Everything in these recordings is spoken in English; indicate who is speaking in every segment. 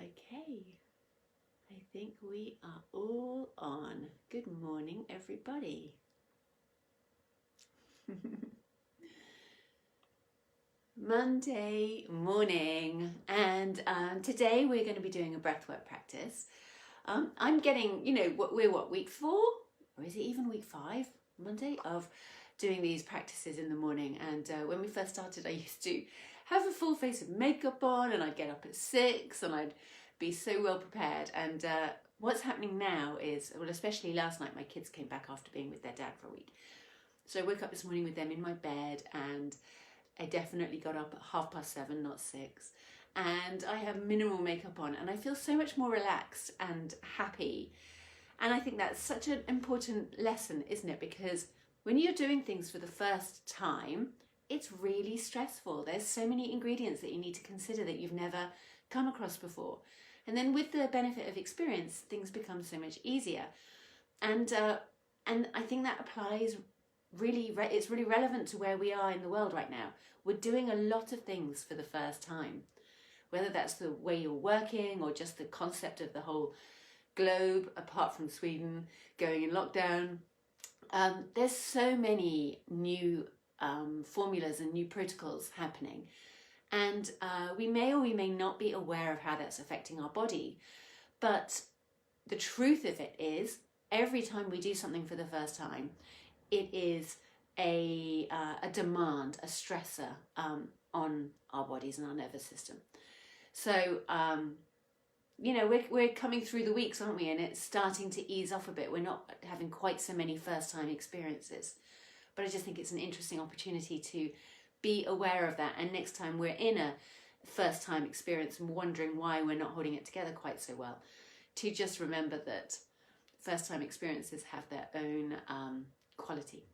Speaker 1: Okay, I think we are all on. Good morning, everybody. Monday morning, and today we're going to be doing a breathwork practice. I'm getting, we're week 4? Or is it even week 5? Monday of doing these practices in the morning. And when we first started, I used to have a full face of makeup on, and I'd get up at 6 and I'd be so well prepared. And what's happening now is, well, especially last night, my kids came back after being with their dad for a week. So I woke up this morning with them in my bed, and I definitely got up at 7:30, not 6. And I have minimal makeup on, and I feel so much more relaxed and happy. And I think that's such an important lesson, isn't it? Because when you're doing things for the first time, it's really stressful. There's so many ingredients that you need to consider that you've never come across before. And then with the benefit of experience, things become so much easier. And I think that applies really, it's really relevant to where we are in the world right now. We're doing a lot of things for the first time, whether that's the way you're working or just the concept of the whole globe, apart from Sweden, going in lockdown. There's so many new formulas and new protocols happening, and we may or we may not be aware of how that's affecting our body. But the truth of it is, every time we do something for the first time, it is a demand, a stressor on our bodies and our nervous system. So, we're coming through the weeks, aren't we? And it's starting to ease off a bit. We're not having quite so many first-time experiences. But I just think it's an interesting opportunity to be aware of that. And next time we're in a first-time experience and wondering why we're not holding it together quite so well, to just remember that first-time experiences have their own quality.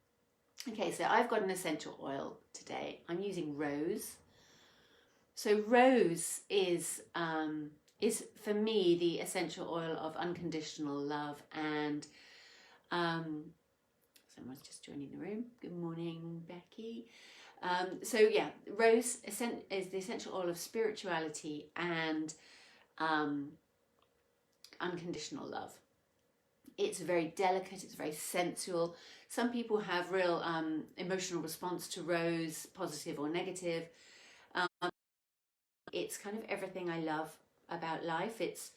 Speaker 1: Okay, so I've got an essential oil today. I'm using rose. So rose is for me the essential oil of unconditional love. And someone's just joining the room. Good morning, Becky. So yeah, rose is the essential oil of spirituality and unconditional love. It's very delicate, it's very sensual. Some people have real emotional response to rose, positive or negative. It's kind of everything I love about life. It's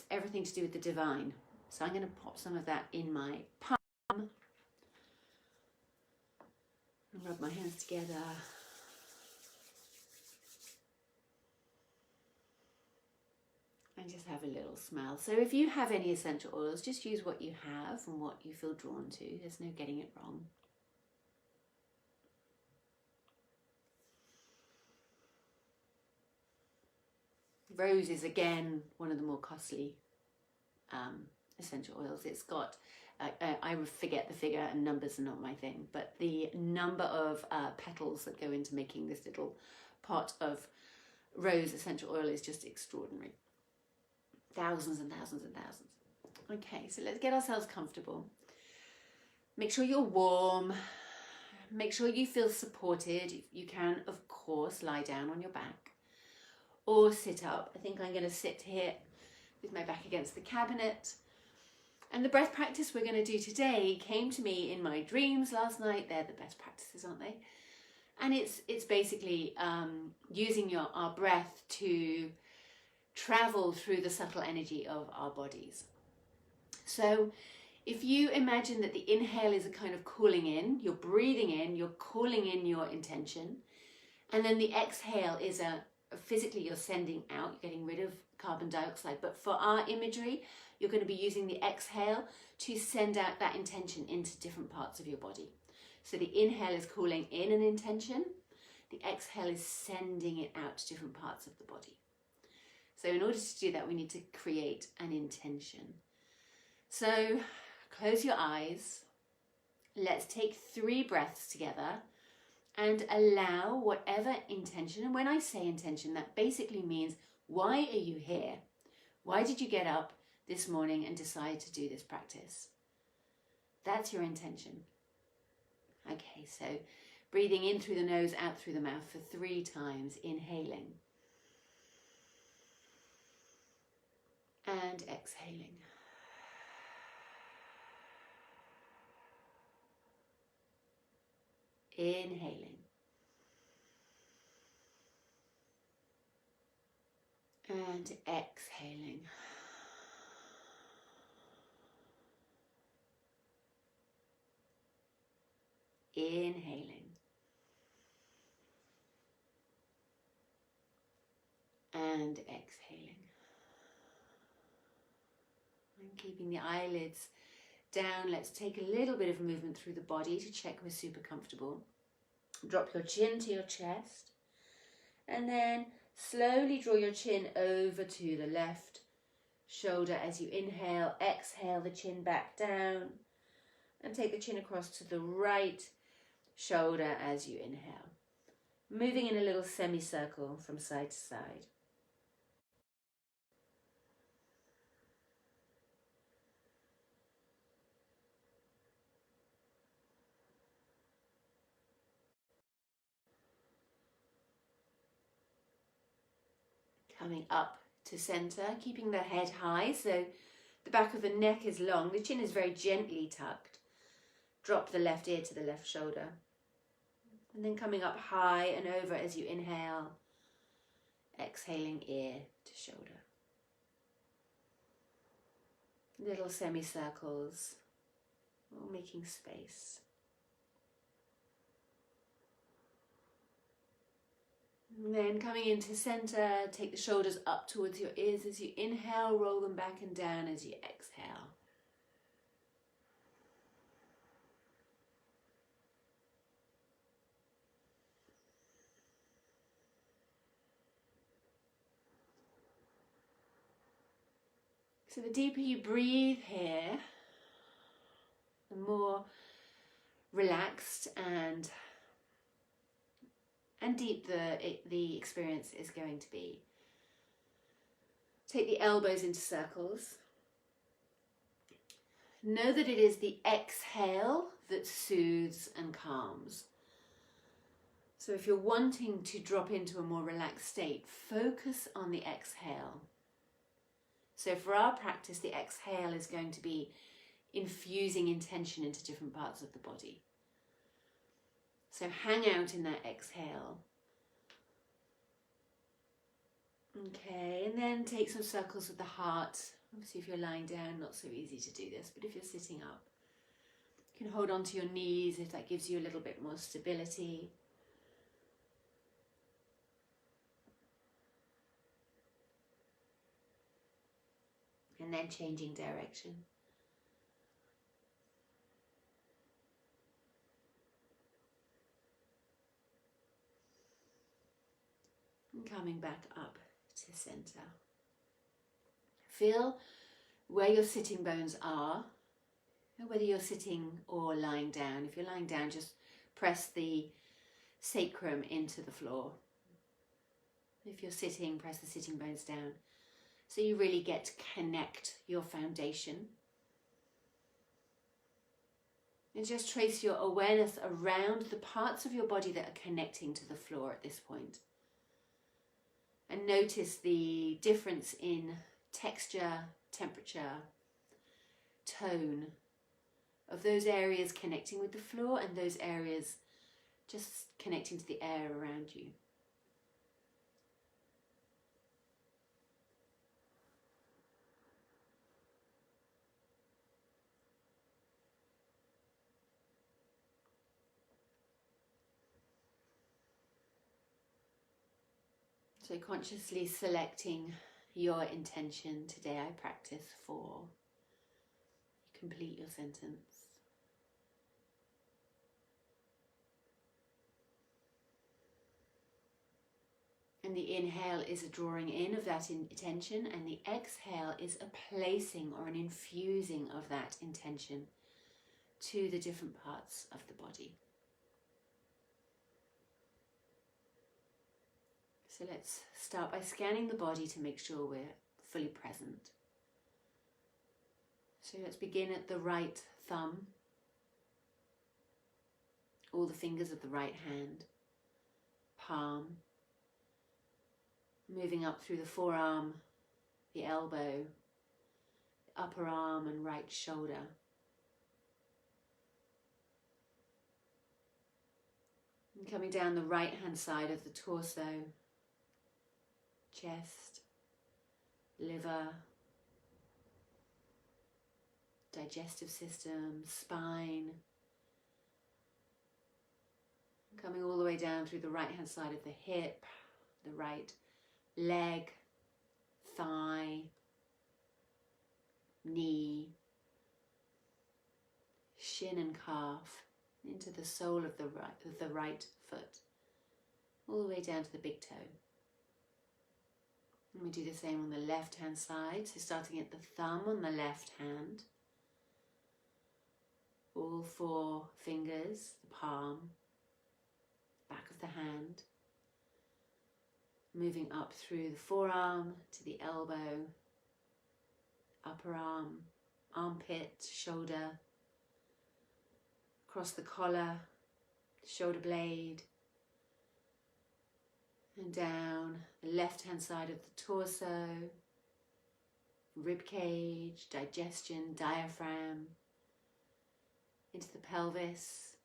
Speaker 1: everything to do with the divine. So I'm going to pop some of that in my palm and rub my hands together. And just have a little smell. So if you have any essential oils, just use what you have and what you feel drawn to. There's no getting it wrong. Rose is again one of the more costly essential oils. It's got, I forget the figure, and numbers are not my thing, but the number of petals that go into making this little pot of rose essential oil is just extraordinary. Thousands and thousands and thousands. Okay, so let's get ourselves comfortable. Make sure you're warm. Make sure you feel supported. You can, of course, lie down on your back or sit up. I think I'm going to sit here with my back against the cabinet. And the breath practice we're going to do today came to me in my dreams last night. They're the best practices, aren't they? And it's basically using our breath to travel through the subtle energy of our bodies. So if you imagine that the inhale is a kind of cooling in, you're breathing in, you're calling in your intention, and then the exhale is physically you're sending out, you're getting rid of carbon dioxide. But for our imagery, you're going to be using the exhale to send out that intention into different parts of your body. So the inhale is calling in an intention, the exhale is sending it out to different parts of the body. So in order to do that, we need to create an intention. So close your eyes. Let's take 3 breaths together and allow whatever intention. And when I say intention, that basically means, why are you here? Why did you get up this morning and decide to do this practice? That's your intention. Okay, so breathing in through the nose, out through the mouth for 3 times, inhaling. And exhaling. Inhaling. And exhaling. Inhaling. And exhaling. And keeping the eyelids down, let's take a little bit of movement through the body to check we're super comfortable. Drop your chin to your chest. And then slowly draw your chin over to the left shoulder as you inhale. Exhale the chin back down. And take the chin across to the right shoulder as you inhale. Moving in a little semicircle from side to side. Coming up to center, keeping the head high so the back of the neck is long. The chin is very gently tucked. Drop the left ear to the left shoulder. And then coming up high and over as you inhale. Exhaling ear to shoulder. Little semicircles, all making space. And then coming into center, take the shoulders up towards your ears as you inhale, roll them back and down as you exhale. So the deeper you breathe here, the more relaxed and deep the experience is going to be. Take the elbows into circles. Know that it is the exhale that soothes and calms. So if you're wanting to drop into a more relaxed state, focus on the exhale. So for our practice, the exhale is going to be infusing intention into different parts of the body. So hang out in that exhale. Okay, and then take some circles with the heart. Obviously, if you're lying down, not so easy to do this, but if you're sitting up, you can hold on to your knees if that gives you a little bit more stability. And then changing direction. And coming back up to center. Feel where your sitting bones are, whether you're sitting or lying down. If you're lying down, just press the sacrum into the floor. If you're sitting, press the sitting bones down. So you really get to connect your foundation. And just trace your awareness around the parts of your body that are connecting to the floor at this point. And notice the difference in texture, temperature, tone of those areas connecting with the floor and those areas just connecting to the air around you. So consciously selecting your intention. Today I practice for. You complete your sentence. And the inhale is a drawing in of that intention, and the exhale is a placing or an infusing of that intention to the different parts of the body. So let's start by scanning the body to make sure we're fully present. So let's begin at the right thumb, all the fingers of the right hand, palm, moving up through the forearm, the elbow, upper arm and right shoulder. And coming down the right hand side of the torso, chest, liver, digestive system, spine. Coming all the way down through the right hand side of the hip, the right leg, thigh, knee, shin and calf, into the sole of the right foot, all the way down to the big toe. And we do the same on the left hand side, so starting at the thumb on the left hand, all 4 fingers, the palm, back of the hand, moving up through the forearm to the elbow, upper arm, armpit, shoulder, across the collar, shoulder blade, and down the left hand side of the torso, rib cage, digestion, diaphragm, into the pelvis,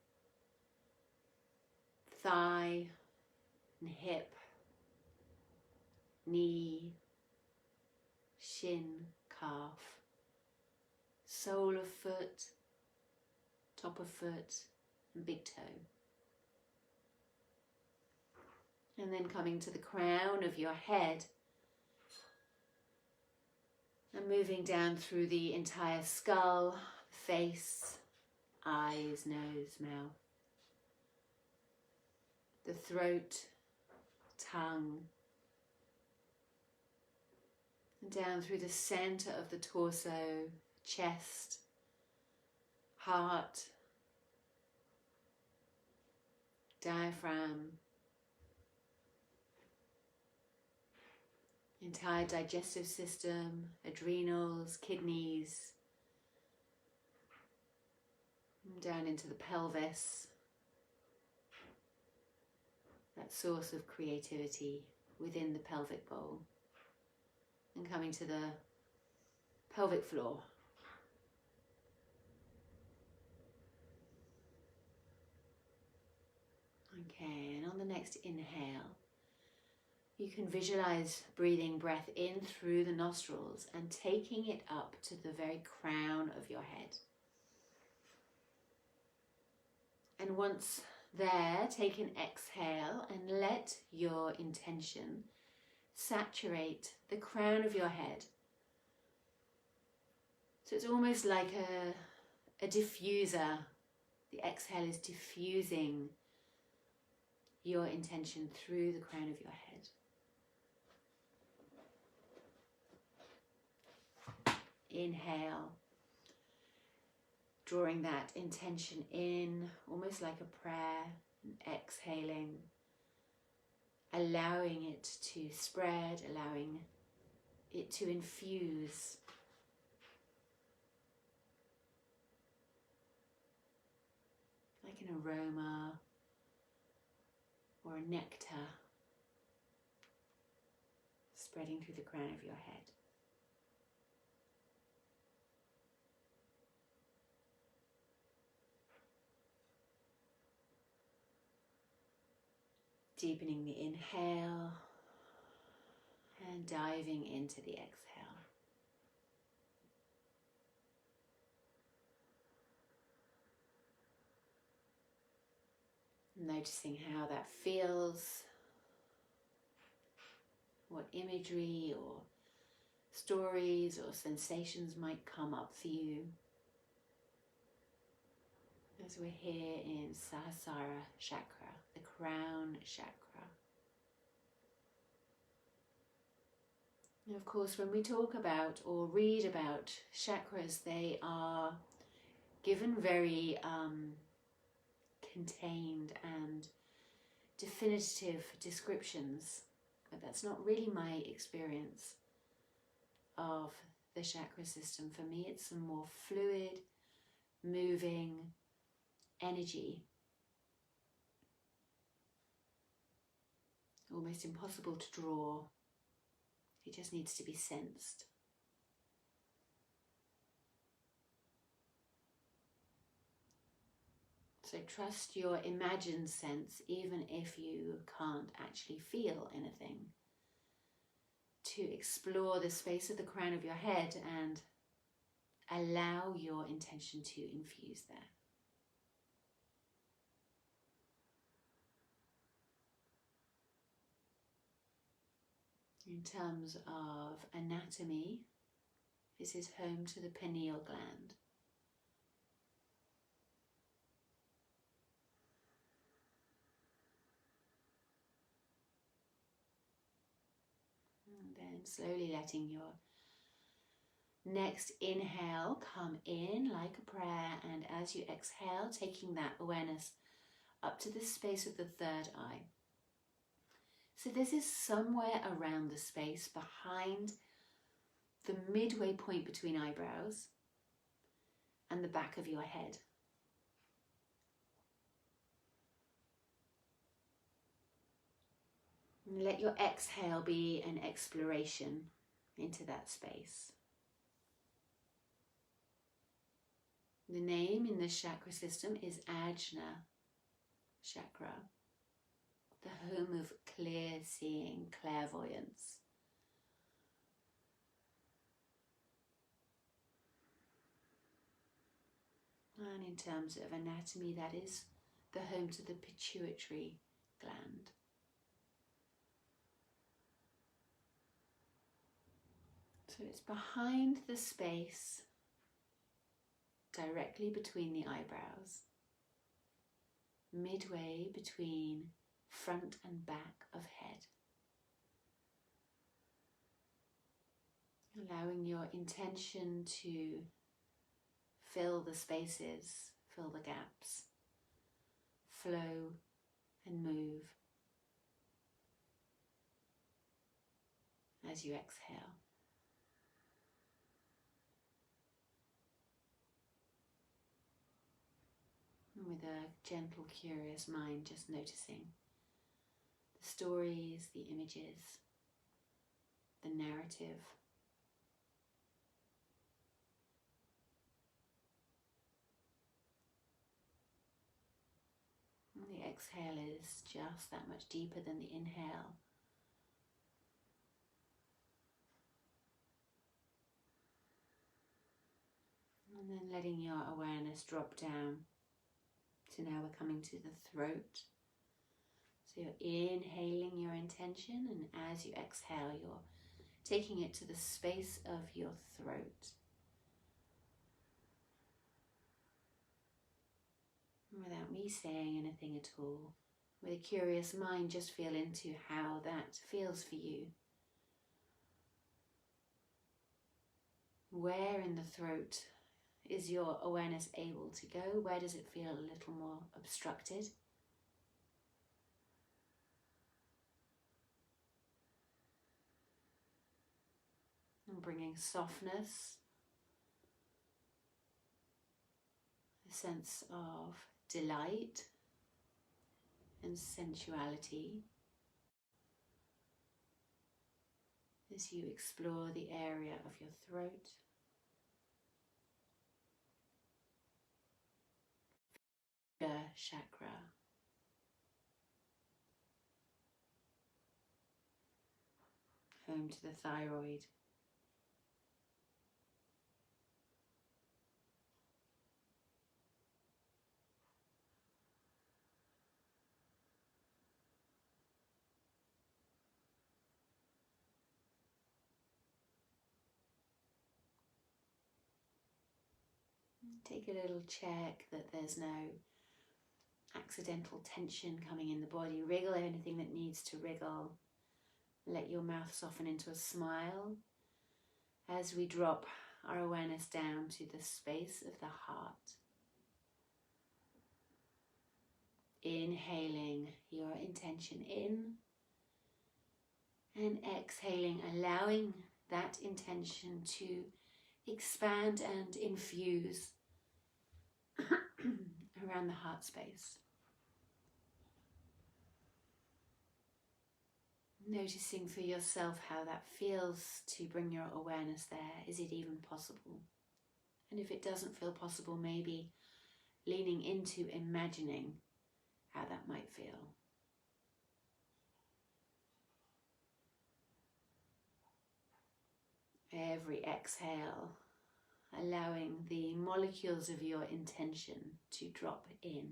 Speaker 1: thigh and hip, knee, shin, calf, sole of foot, top of foot and big toe. And then coming to the crown of your head and moving down through the entire skull, face, eyes, nose, mouth, the throat, tongue, and down through the center of the torso, chest, heart, diaphragm, entire digestive system, adrenals, kidneys, down into the pelvis, that source of creativity within the pelvic bowl, and coming to the pelvic floor. Okay, and on the next inhale, you can visualize breathing breath in through the nostrils and taking it up to the very crown of your head. And once there, take an exhale and let your intention saturate the crown of your head. So it's almost like a diffuser. The exhale is diffusing your intention through the crown of your head. Inhale, drawing that intention in, almost like a prayer, and exhaling, allowing it to spread, allowing it to infuse. Like an aroma or a nectar spreading through the crown of your head. Deepening the inhale and diving into the exhale. Noticing how that feels, what imagery or stories or sensations might come up for you as we're here in Sahasrara chakra, the crown chakra. And of course, when we talk about or read about chakras, they are given very contained and definitive descriptions, but that's not really my experience of the chakra system. For me, it's a more fluid, moving energy, almost impossible to draw. It just needs to be sensed. So trust your imagined sense, even if you can't actually feel anything, to explore the space of the crown of your head and allow your intention to infuse there. In terms of anatomy, this is home to the pineal gland. And then slowly letting your next inhale come in like a prayer, and as you exhale, taking that awareness up to the space of the third eye. So this is somewhere around the space behind the midway point between eyebrows and the back of your head. And let your exhale be an exploration into that space. The name in the chakra system is Ajna chakra, the home of clear seeing, clairvoyance. And in terms of anatomy, that is the home to the pituitary gland. So it's behind the space directly between the eyebrows, midway between front and back of head. Allowing your intention to fill the spaces, fill the gaps, flow and move as you exhale. And with a gentle, curious mind, just noticing the stories, the images, the narrative. And the exhale is just that much deeper than the inhale. And then letting your awareness drop down. So now we're coming to the throat. So you're inhaling your intention, and as you exhale, you're taking it to the space of your throat. And without me saying anything at all, with a curious mind, just feel into how that feels for you. Where in the throat is your awareness able to go? Where does it feel a little more obstructed? And bringing softness, a sense of delight and sensuality as you explore the area of your throat. Chakra. Home to the thyroid. Take a little check that there's no accidental tension coming in the body. Wriggle anything that needs to wriggle. Let your mouth soften into a smile as we drop our awareness down to the space of the heart. Inhaling your intention in and exhaling, allowing that intention to expand and infuse around the heart space. Noticing for yourself how that feels to bring your awareness there. Is it even possible? And if it doesn't feel possible, maybe leaning into imagining how that might feel. Every exhale, allowing the molecules of your intention to drop in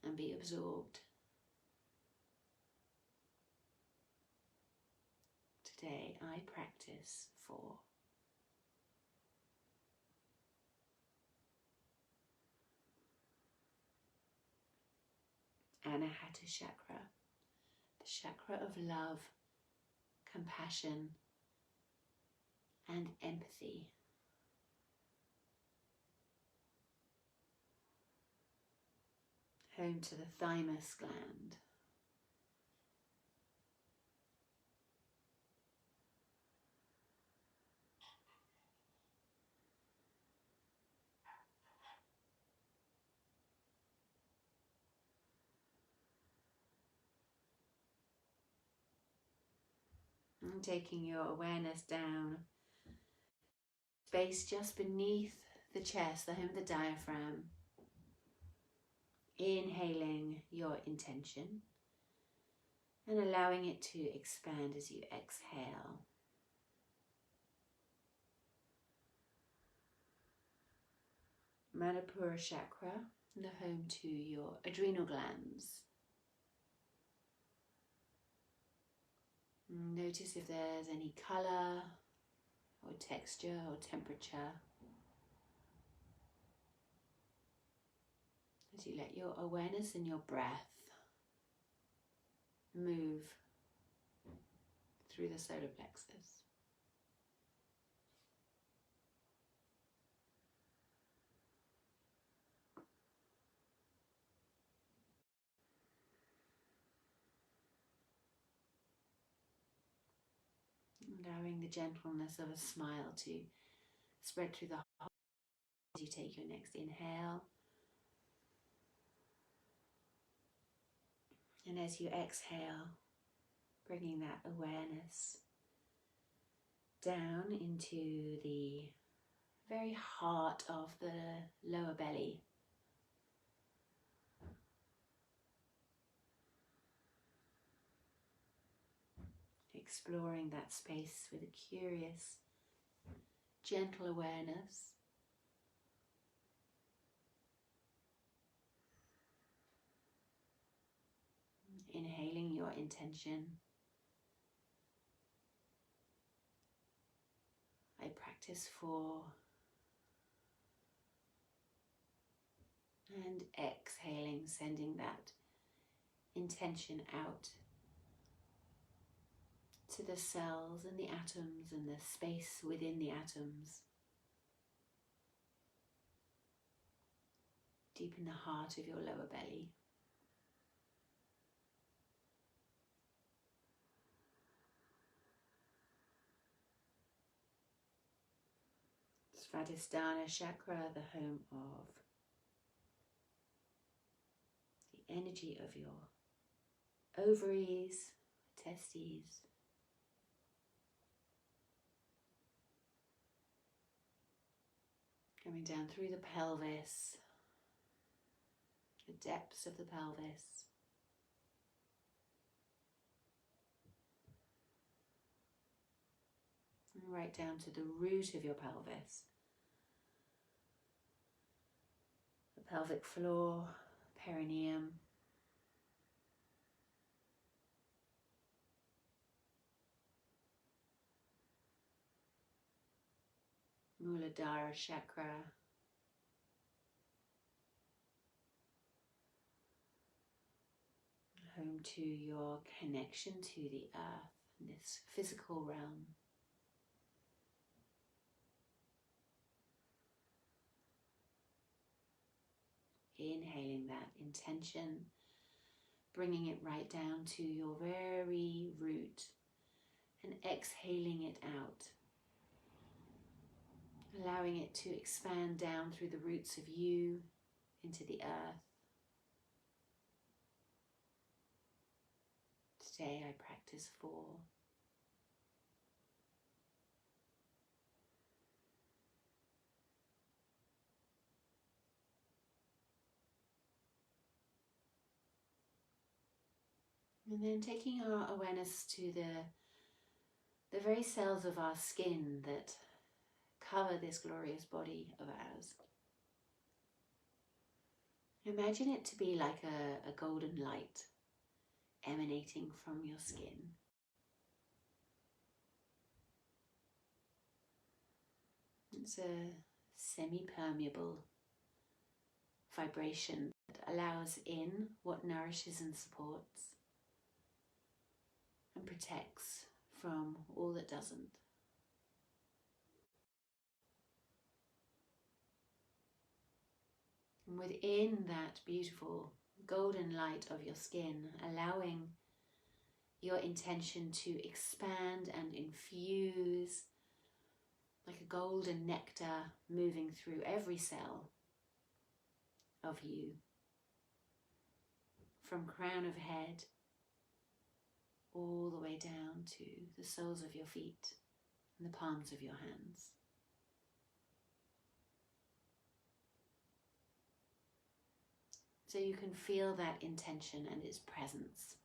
Speaker 1: and be absorbed. Today I practice for Anahata chakra, the chakra of love, compassion and empathy. Home to the thymus gland. And taking your awareness down, space just beneath the chest, the home of the diaphragm. Inhaling your intention and allowing it to expand as you exhale. Manipura chakra, the home to your adrenal glands. Notice if there's any colour or texture or temperature as you let your awareness and your breath move through the solar plexus. Allowing the gentleness of a smile to spread through the whole as you take your next inhale. And as you exhale, bringing that awareness down into the very heart of the lower belly. Exploring that space with a curious, gentle awareness. Inhaling your intention. I practice for. And exhaling, sending that intention out to the cells and the atoms and the space within the atoms. Deep in the heart of your lower belly. Svadhisthana chakra, the home of the energy of your ovaries, testes. Coming down through the pelvis, the depths of the pelvis. And right down to the root of your pelvis. The pelvic floor, perineum. Muladhara chakra. Home to your connection to the earth, this physical realm. Inhaling that intention, bringing it right down to your very root and exhaling it out. Allowing it to expand down through the roots of you into the earth. Today I practice for. And then taking our awareness to the very cells of our skin that cover this glorious body of ours. Imagine it to be like a golden light emanating from your skin. It's a semi-permeable vibration that allows in what nourishes and supports and protects from all that doesn't. And within that beautiful golden light of your skin, allowing your intention to expand and infuse like a golden nectar moving through every cell of you, from crown of head all the way down to the soles of your feet and the palms of your hands. So you can feel that intention and its presence.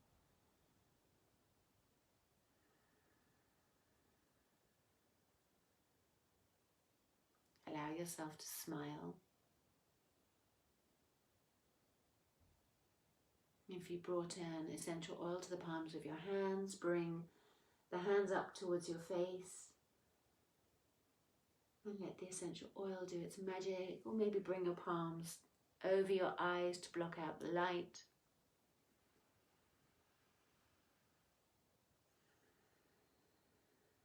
Speaker 1: Allow yourself to smile. If you brought an essential oil to the palms of your hands, bring the hands up towards your face and let the essential oil do its magic, or maybe bring your palms over your eyes to block out the light.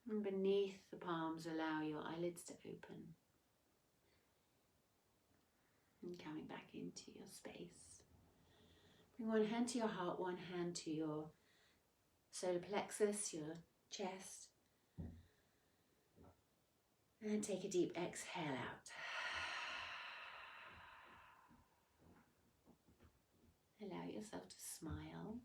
Speaker 1: And beneath the palms, allow your eyelids to open. And coming back into your space. Bring one hand to your heart, one hand to your solar plexus, your chest. And take a deep exhale out. Allow yourself to smile.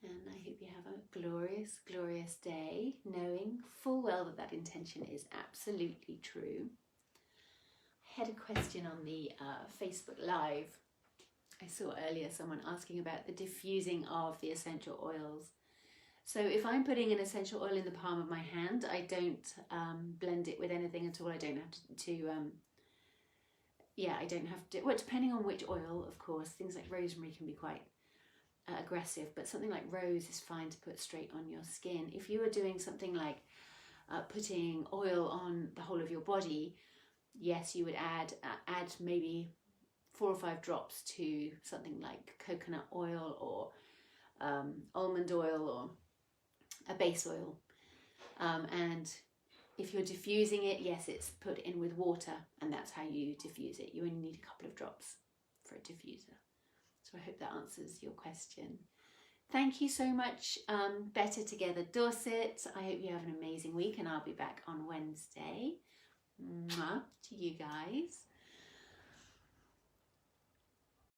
Speaker 1: And I hope you have a glorious, glorious day, knowing full well that that intention is absolutely true. I had a question on the Facebook Live. I saw earlier someone asking about the diffusing of the essential oils. So if I'm putting an essential oil in the palm of my hand, I don't blend it with anything at all. I don't have I don't have to, well, depending on which oil, of course. Things like rosemary can be quite aggressive, but something like rose is fine to put straight on your skin. If you were doing something like putting oil on the whole of your body, yes, you would add maybe 4 or 5 drops to something like coconut oil or almond oil or a base oil. And if you're diffusing it, yes, it's put in with water, and that's how you diffuse it. You only need a couple of drops for a diffuser. So I hope that answers your question. Thank you so much, Better Together Dorset. I hope you have an amazing week, and I'll be back on Wednesday. Mwah to you guys.